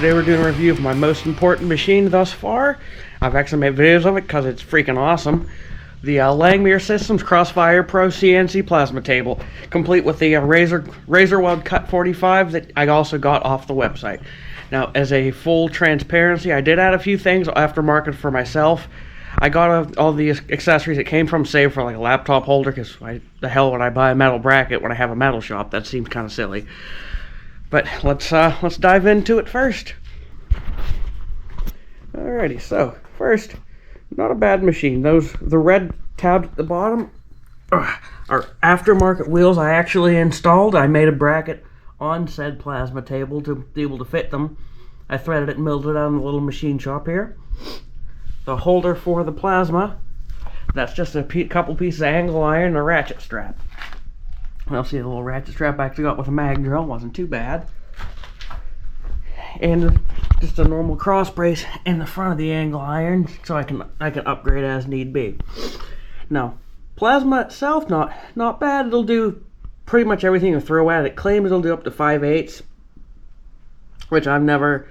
Today we're doing a review of my most important machine thus far. I've actually made videos of it because it's freaking awesome. The Langmuir Systems Crossfire Pro CNC Plasma table, complete with the razor weld cut 45 that I also got off the website. Now, as a full transparency, I did add a few things aftermarket for myself. I got all the accessories it came from, save for like a laptop holder, because the hell would I buy a metal bracket when I have a metal shop? That seems kind of silly. But let's dive into it first. Alrighty, so first, not a bad machine. The red tabs at the bottom are aftermarket wheels I actually installed. I made a bracket on said plasma table to be able to fit them. I threaded it and milled it out in the little machine shop here. The holder for the plasma, that's just a couple pieces of angle iron and a ratchet strap. I'll see the little ratchet strap I actually got with a mag drill, wasn't too bad. And just a normal cross brace in the front of the angle iron, so I can upgrade as need be. Now, plasma itself, not bad. It'll do pretty much everything you throw at it. It claims it'll do up to 5/8, which I've never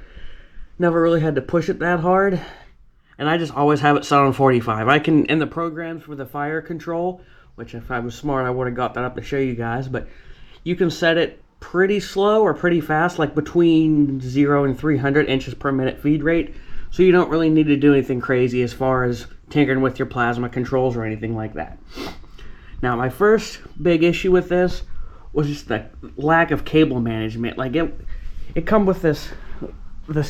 really had to push it that hard. And I just always have it set on 45. I can, in the programs for the fire control, which if I was smart I would have got that up to show you guys, but you can set it pretty slow or pretty fast, like between 0 and 300 inches per minute feed rate, so you don't really need to do anything crazy as far as tinkering with your plasma controls or anything like that. Now, my first big issue with this was just the lack of cable management. Like it come with this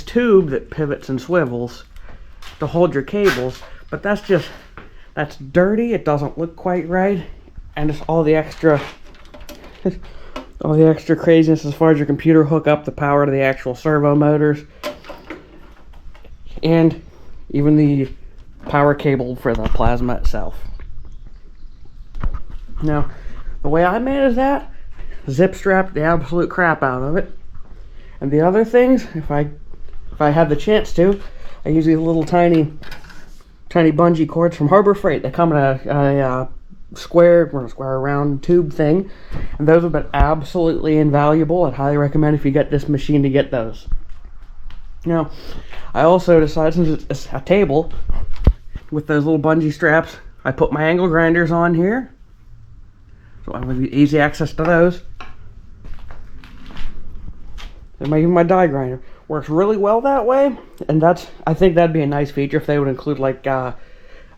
tube that pivots and swivels to hold your cables, but that's dirty. It doesn't look quite right, and it's all the extra craziness as far as your computer hookup, the power to the actual servo motors, and even the power cable for the plasma itself. Now, the way I manage that, zip strap the absolute crap out of it. And the other things, if I had the chance to, I use these little tiny bungee cords from Harbor Freight. They come in a square round tube thing, and those have been absolutely invaluable. I'd highly recommend, if you get this machine, to get those. Now, I also decided, since it's a table with those little bungee straps, I put my angle grinders on here, so I have easy access to those. And even my die grinder works really well that way, and I think that'd be a nice feature if they would include like a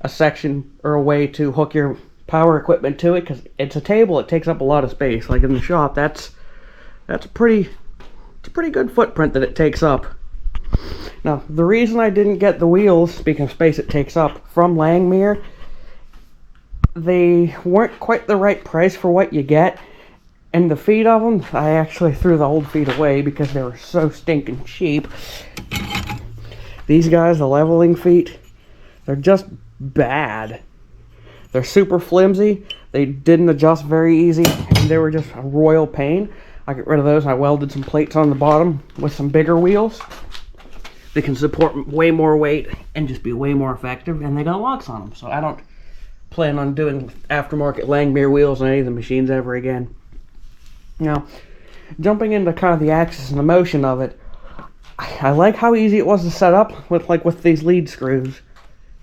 section or a way to hook your power equipment to it, because it's a table. It takes up a lot of space. Like in the shop, it's a pretty good footprint that it takes up. Now, the reason I didn't get the wheels, speaking of space it takes up, from Langmuir, they weren't quite the right price for what you get. And the feet of them, I actually threw the old feet away because they were so stinking cheap. These guys, the leveling feet, they're just bad. They're super flimsy. They didn't adjust very easy, and they were just a royal pain. I got rid of those. I welded some plates on the bottom with some bigger wheels. They can support way more weight and just be way more effective, and they got locks on them. So I don't plan on doing aftermarket Langmuir wheels on any of the machines ever again. Now, jumping into kind of the axis and the motion of it, I like how easy it was to set up with these lead screws.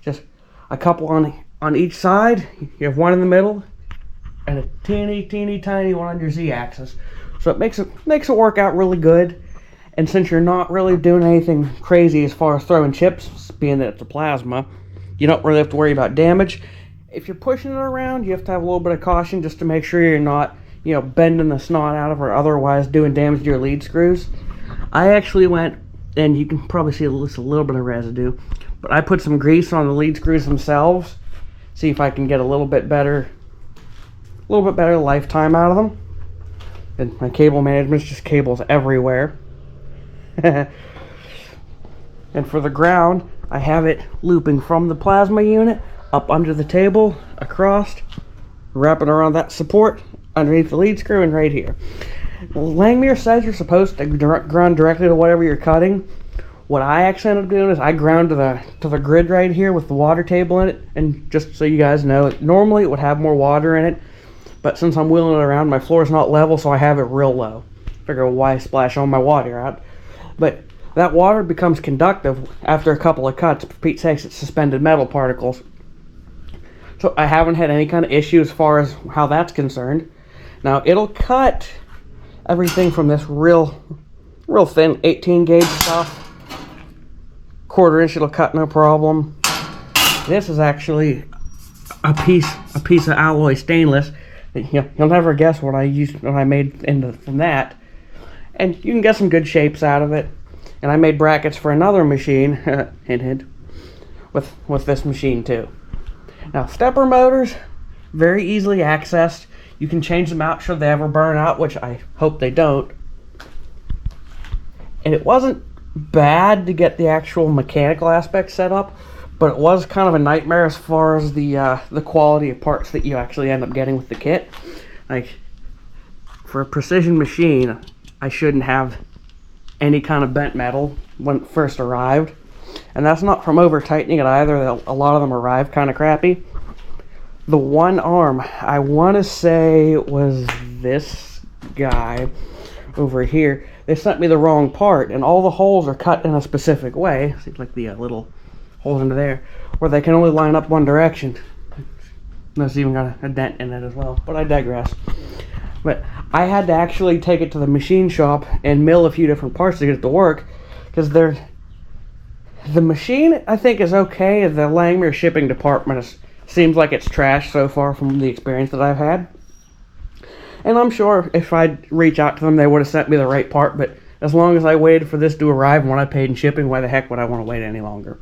Just a couple on each side. You have one in the middle and a teeny tiny one on your Z-axis. So it makes it work out really good. And since you're not really doing anything crazy as far as throwing chips, being that it's a plasma, you don't really have to worry about damage. If you're pushing it around, you have to have a little bit of caution just to make sure you're not, bending the snot out of, or otherwise doing damage to your lead screws. I actually went, and you can probably see just a little bit of residue, but I put some grease on the lead screws themselves, see if I can get a little bit better lifetime out of them. And my cable management's just cables everywhere. And for the ground, I have it looping from the plasma unit up under the table, across, wrapping around that support, underneath the lead screw, and right here. Langmuir says you're supposed to ground directly to whatever you're cutting. What I actually ended up doing is I ground to the grid right here with the water table in it. And just so you guys know, normally it would have more water in it, but since I'm wheeling it around, my floor is not level, so I have it real low. Figure why splash all my water out. But that water becomes conductive after a couple of cuts. For Pete's sakes, it's suspended metal particles. So I haven't had any kind of issue as far as how that's concerned. Now, it'll cut everything from this real thin 18 gauge stuff. 1/4 inch it'll cut no problem. This is actually a piece of alloy stainless. You'll never guess what I made from that. And you can get some good shapes out of it. And I made brackets for another machine, hint hint, with this machine too. Now, stepper motors, very easily accessed. You can change them out should they ever burn out, which I hope they don't. And it wasn't bad to get the actual mechanical aspect set up, but it was kind of a nightmare as far as the quality of parts that you actually end up getting with the kit. Like, for a precision machine, I shouldn't have any kind of bent metal when it first arrived. And that's not from over tightening it either. A lot of them arrive kind of crappy. The one arm, I want to say it was this guy over here. They sent me the wrong part, and all the holes are cut in a specific way. Seems like the little holes into there, where they can only line up one direction. And that's even got a dent in it as well, but I digress. But I had to actually take it to the machine shop and mill a few different parts to get it to work, because the machine, I think, is okay. The Langmuir shipping department seems like it's trash so far from the experience that I've had. And I'm sure if I'd reach out to them, they would have sent me the right part, but as long as I waited for this to arrive and what I paid in shipping, why the heck would I want to wait any longer?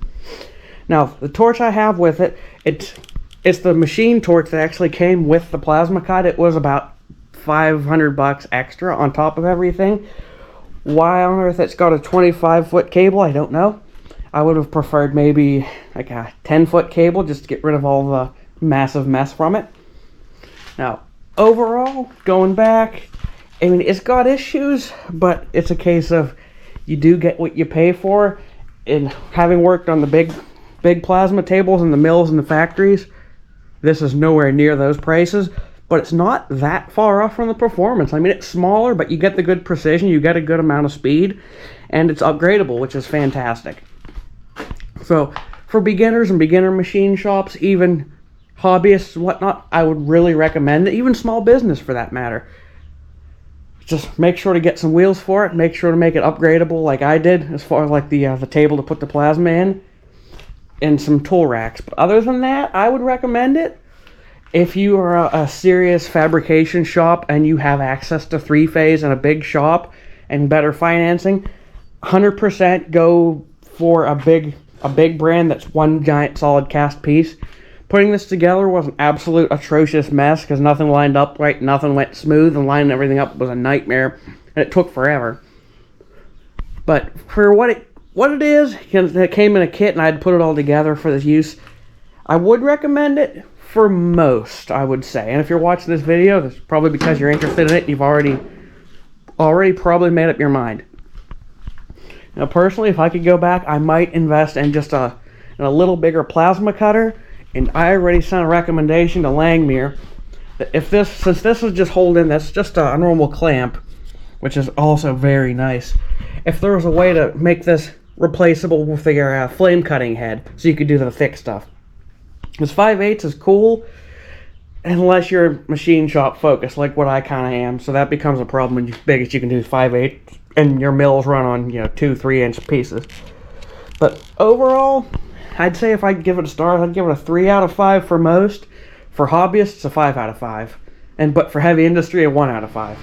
Now, the torch I have with it, it's the machine torch that actually came with the plasma cut. It was about $500 extra on top of everything. Why on earth it's got a 25-foot cable, I don't know. I would have preferred maybe like a 10-foot cable just to get rid of all the massive mess from it. Now, overall, going back, I mean, it's got issues, but it's a case of you do get what you pay for. And having worked on the big plasma tables in the mills and the factories, this is nowhere near those prices, but it's not that far off from the performance. I mean, it's smaller, but you get the good precision, you get a good amount of speed, and it's upgradable, which is fantastic. So, for beginners and beginner machine shops, even hobbyists and whatnot, I would really recommend it, even small business for that matter. Just make sure to get some wheels for it, make sure to make it upgradable like I did, as far as like the table to put the plasma in, and some tool racks. But other than that, I would recommend it. If you are a serious fabrication shop and you have access to 3-phase and a big shop and better financing, 100% go for a big brand that's one giant solid cast piece. Putting this together was an absolute atrocious mess because nothing lined up right, nothing went smooth, and lining everything up was a nightmare, and it took forever. But for what it is, it came in a kit and I had to put it all together for this use. I would recommend it for most, I would say. And if you're watching this video, that's probably because you're interested in it. You've already probably made up your mind. Now, personally, if I could go back, I might invest in just in a little bigger plasma cutter. And I already sent a recommendation to Langmuir that since this is just holding, that's just a normal clamp, which is also very nice. If there was a way to make this replaceable with your flame cutting head, so you could do the thick stuff. Because 5/8 is cool, unless you're machine shop focused, like what I kind of am. So that becomes a problem when you're big as you can do 5/8, and your mills run on 2-3 inch pieces. But overall, I'd say if I'd give it a star, I'd give it a 3 out of 5 for most. For hobbyists, a 5 out of 5. But for heavy industry, a 1 out of 5.